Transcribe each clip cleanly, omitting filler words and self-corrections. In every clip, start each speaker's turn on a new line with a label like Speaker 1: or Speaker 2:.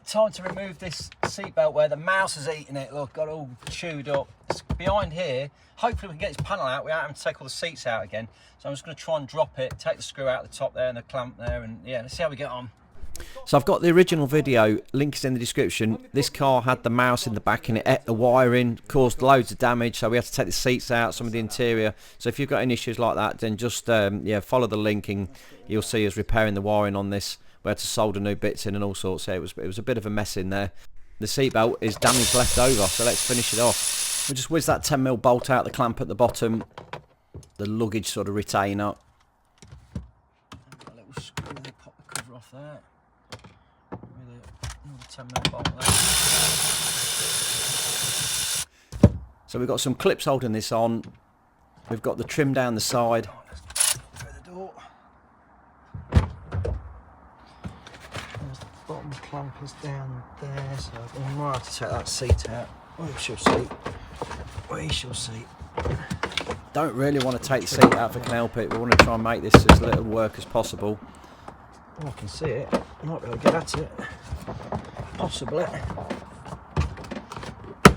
Speaker 1: time to remove this seat belt where the mouse has eaten it. Look, got all chewed up. It's behind here. Hopefully we can get this panel out without having to take all the seats out again. So I'm just going to try and drop it, take the screw out the top there and the clamp there, and yeah, let's see how we get on.
Speaker 2: So I've got the original video, link is in the description. This car had the mouse in the back and it ate the wiring, caused loads of damage, so we had to take the seats out, some of the interior. So if you've got any issues like that, then just yeah, follow the link and you'll see us repairing the wiring on this. We had to solder new bits in and all sorts, so it was a bit of a mess in there. The seatbelt is damage left over, so let's finish it off. We'll just whiz that 10mm bolt out the clamp at the bottom, the luggage sort of retainer.
Speaker 1: A little screw, they pop the cover off there. Another 10mm bolt there.
Speaker 2: So we've got some clips holding this on. We've got the trim down the side.
Speaker 1: Through the door. There's the bottom clamp is down there, so I might have to take that seat out. We shall see. We shall see.
Speaker 2: Don't really want to take the seat out if I can help it. We want to try and make this as little work as possible.
Speaker 1: Oh, I can see it. I might be able to get at it. Possibly.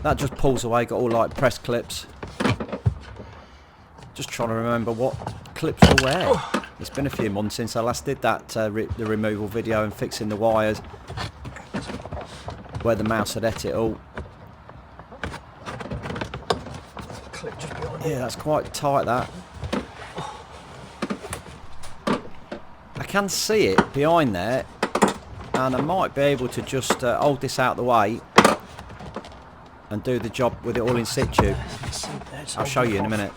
Speaker 2: That just pulls away, got all like press clips. Just trying to remember what clips are where. Oh. It's been a few months since I last did that, the removal video and fixing the wires where the mouse had ate it all.
Speaker 1: Clip just behind
Speaker 2: yeah, that's quite tight, that. I can see it behind there, and I might be able to just hold this out of the way and do the job with it all in situ. I'll show you in a minute.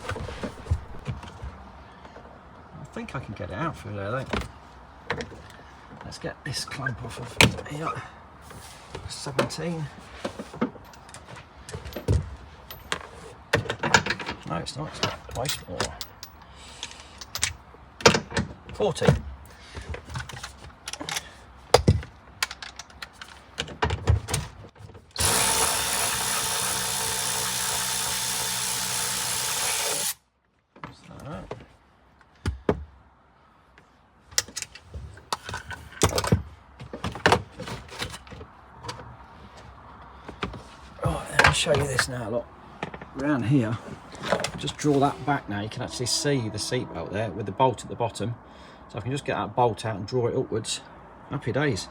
Speaker 1: I think I can get it out through there, though. Let's get this clamp off of here. 17. No, it's not. It's way smaller. 14. Show you this now, look, around here, just draw that back now, you can actually see the seat belt there with the bolt at the bottom, so I can just get that bolt out and draw it upwards. Happy days.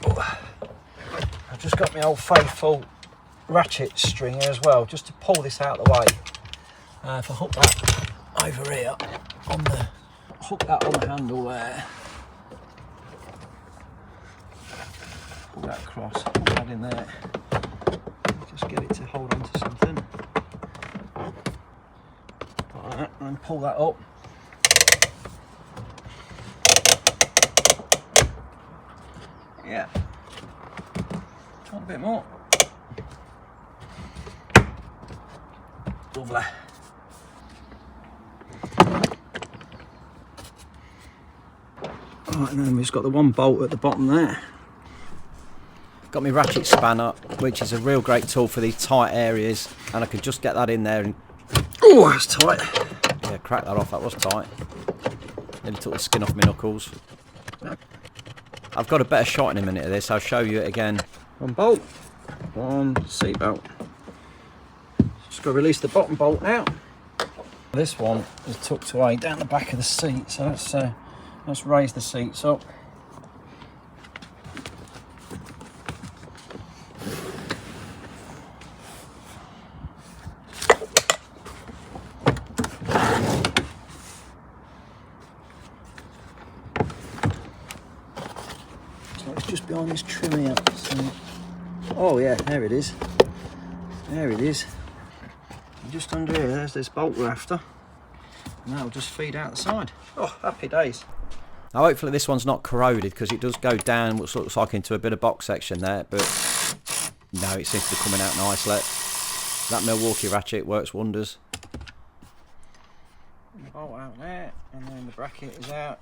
Speaker 1: Oh, I've just got my old faithful ratchet string here as well, just to pull this out of the way. If I hook that over here, hook that on the handle there, that across, put that in there, just get it to hold on to something like that, and pull that up. Yeah, try a bit more. Lovely. Right, and then we've just got the one bolt at the bottom there.
Speaker 2: Got my ratchet spanner, which is a real great tool for these tight areas, and I could just get that in there and...
Speaker 1: Oh, that's tight.
Speaker 2: Yeah, crack that off, that was tight. Nearly took the skin off my knuckles. I've got a better shot in a minute of this, I'll show you it again.
Speaker 1: One bolt, one seat belt. Just got to release the bottom bolt now. This one is tucked away down the back of the seat, so let's raise the seats up. It's just behind this trim here. So, oh yeah, there it is. There it is. And just under here, there's this bolt rafter. And that'll just feed out the side. Oh, happy days.
Speaker 2: Now hopefully this one's not corroded, because it does go down what looks like into a bit of box section there, but no, it seems to be coming out nicely. That Milwaukee ratchet works wonders.
Speaker 1: Bolt out there, and then the bracket is out.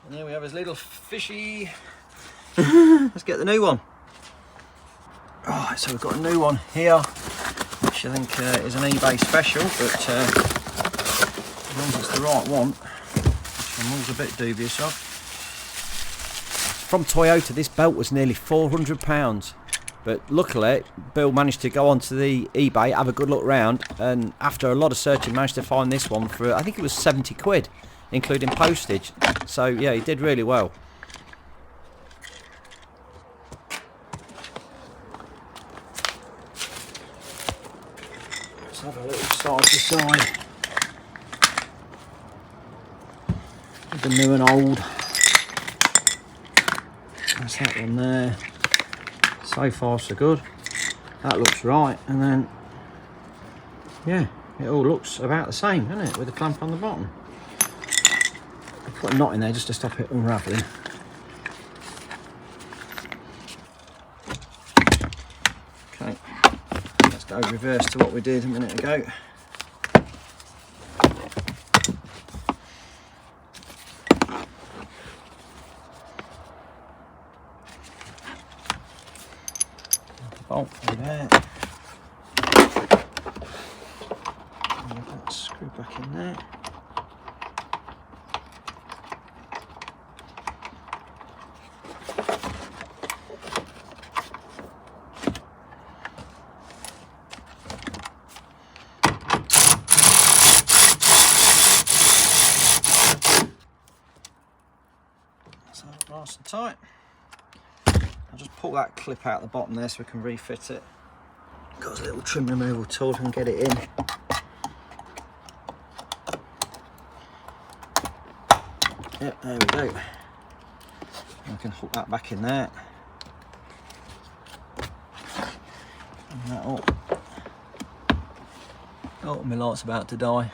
Speaker 1: And there we have his little fishy. Let's get the new one. Right, so we've got a new one here, which I think is an eBay special, but as long as it's the right one, which I'm always a bit dubious of.
Speaker 2: From Toyota, this belt was nearly £400. But luckily, Bill managed to go onto the eBay, have a good look round, and after a lot of searching, managed to find this one for, I think it was 70 quid, including postage. So yeah, he did really well.
Speaker 1: Let's have a little side to side. The new and old. That's that one there. So far so good. That looks right, and then yeah, it all looks about the same, doesn't it, with the clamp on the bottom. I'll put a knot in there just to stop it unravelling. Okay, let's go reverse to what we did a minute ago. Bolt through there. And that screw back in there. So nice and tight. I'll just pull that clip out the bottom there so we can refit it. Got a little trim removal tool and get it in. Yep, there we go. I can hook that back in there. And that up. Oh, my light's about to die.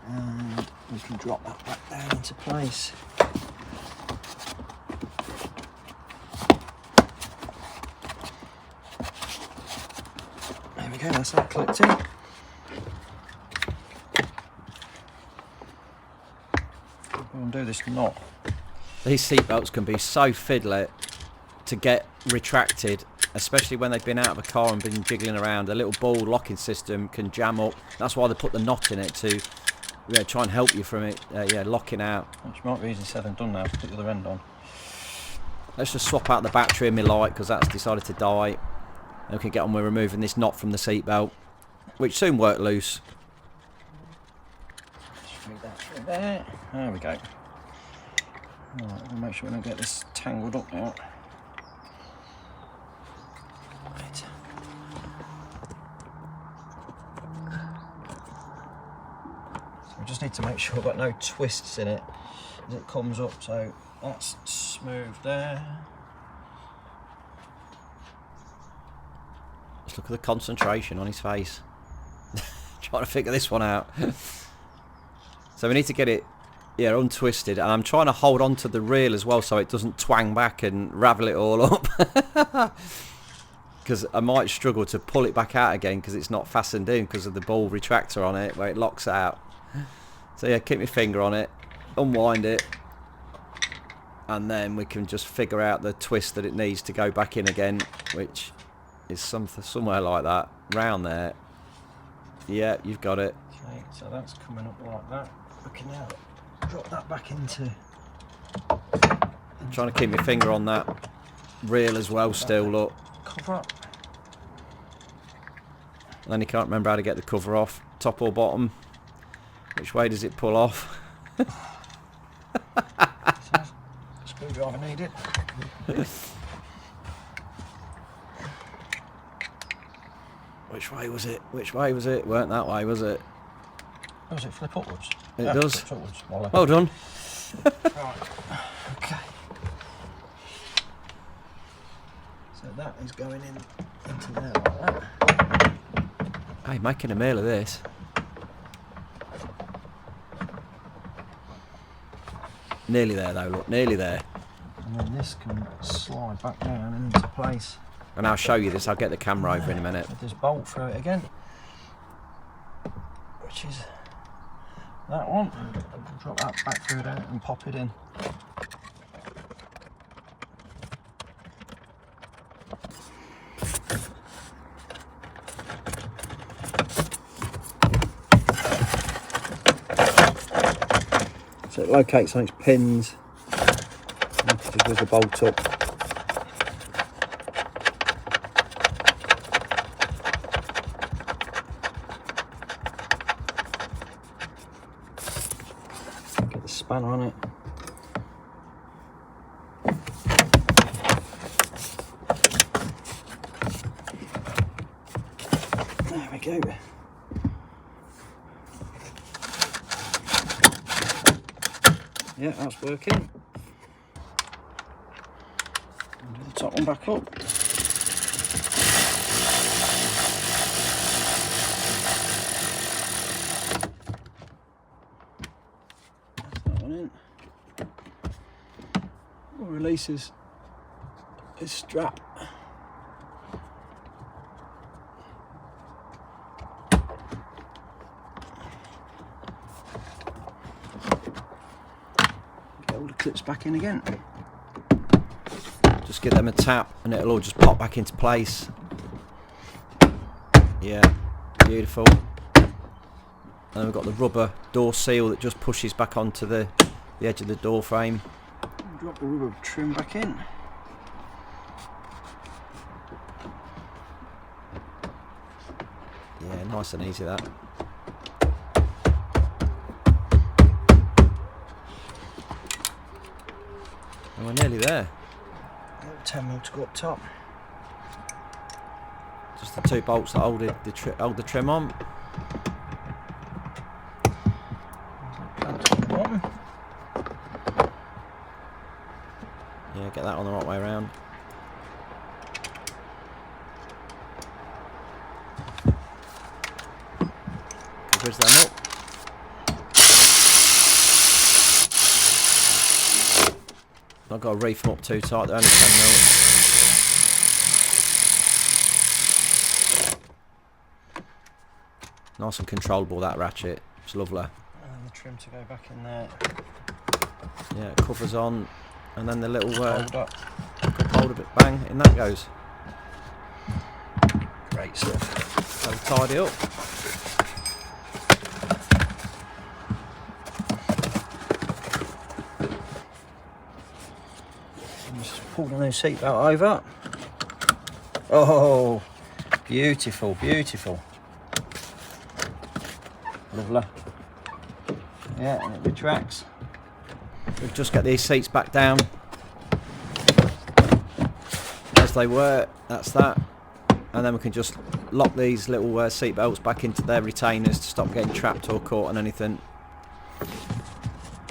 Speaker 1: And we can drop that back down into place. There we go, that's that clipped in. We'll undo this knot.
Speaker 2: These seat belts can be so fiddly to get retracted, especially when they've been out of a car and been jiggling around. A little ball locking system can jam up. That's why they put the knot in it to try and help you from it locking out.
Speaker 1: Which might be easier said than done now. Put the other end on.
Speaker 2: Let's just swap out the battery in my light because that's decided to die. And we can get on with removing this knot from the seat belt, which soon worked loose.
Speaker 1: Just feed that through there. There we go. Alright, we'll make sure we don't get this tangled up now. Right. So we just need to make sure we've got no twists in it as it comes up, so that's smooth there.
Speaker 2: Just look at the concentration on his face. Trying to figure this one out. So we need to get it untwisted, and I'm trying to hold on to the reel as well so it doesn't twang back and ravel it all up. Because I might struggle to pull it back out again because it's not fastened in because of the ball retractor on it where it locks out. So yeah, keep my finger on it, unwind it, and then we can just figure out the twist that it needs to go back in again, which is somewhere like that, round there. Yeah, you've got it.
Speaker 1: Okay, so that's coming up like that. We can now drop that back into.
Speaker 2: I'm trying to keep my finger on that reel as well still, look.
Speaker 1: Cover up.
Speaker 2: And then you can't remember how to get the cover off, top or bottom. Which way does it pull off?
Speaker 1: Screwdriver needed.
Speaker 2: Which way was it? Which way was it? Weren't that way, was it?
Speaker 1: Oh, does it flip upwards?
Speaker 2: It
Speaker 1: Yeah,
Speaker 2: does.
Speaker 1: flips upwards.
Speaker 2: Well done.
Speaker 1: Right. Okay. So that is going into there like that.
Speaker 2: Hey, making a meal of this. Nearly there though, look, nearly there.
Speaker 1: And then this can slide back down and into place.
Speaker 2: And I'll show you this, I'll get the camera over in a minute.
Speaker 1: With this bolt through it again, which is that one. Drop that back through there and pop it in. So it locates on its pins. And just gives the bolt up. Get the spanner on it. There we go. Yeah, that's working. Do the top one back up. That's that one in. We'll release his strap. Get all the clips back in again.
Speaker 2: Just give them a tap and it'll all just pop back into place. Yeah, beautiful. And then we've got the rubber door seal that just pushes back onto the edge of the door frame.
Speaker 1: Drop the rubber trim back in.
Speaker 2: Yeah, nice and easy that. And we're nearly there.
Speaker 1: 10mm to go up top.
Speaker 2: Just the 2 bolts that hold the trim on. Yeah, get that on the right way around. Bridge them up. I've got to reef them up too tight, they're only 10mm. Nice and controllable, that ratchet, it's lovely.
Speaker 1: And then the trim to go back in there.
Speaker 2: Yeah, it covers on, and then the little
Speaker 1: Hold up.
Speaker 2: cup holder bit, bang, in that goes.
Speaker 1: Great stuff.
Speaker 2: So we'll tidy up.
Speaker 1: Just pull the new seatbelt over. Oh, beautiful, beautiful. Lovely. Yeah, and it retracts.
Speaker 2: We'll just get these seats back down as they were, that's that. And then we can just lock these little seat belts back into their retainers to stop getting trapped or caught on anything.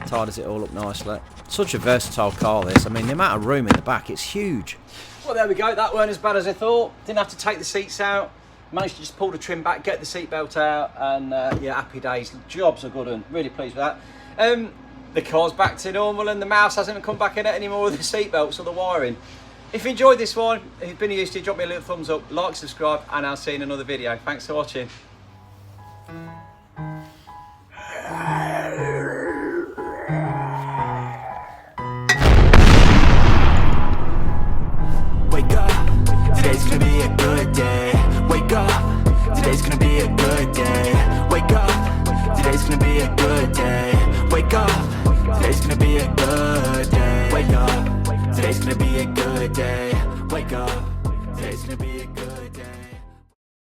Speaker 2: Tidies it all up nicely. Such a versatile car this, I mean the amount of room in the back, it's huge.
Speaker 1: Well, there we go, that weren't as bad as I thought. Didn't have to take the seats out. Managed to just pull the trim back, get the seatbelt out, and yeah, happy days. Jobs are good and really pleased with that. The car's back to normal and the mouse hasn't come back in it anymore with the seatbelts or the wiring. If you enjoyed this one, if you've been used to it, drop me a little thumbs up, like, subscribe, and I'll see you in another video. Thanks for watching.
Speaker 3: Wake up, today's gonna be a good day. Wake up, today's gonna be a good day. Wake up, today's gonna be a good day. Wake up, today's gonna be a good day. Wake up, today's gonna be a good day. Wake up, today's gonna be a good day.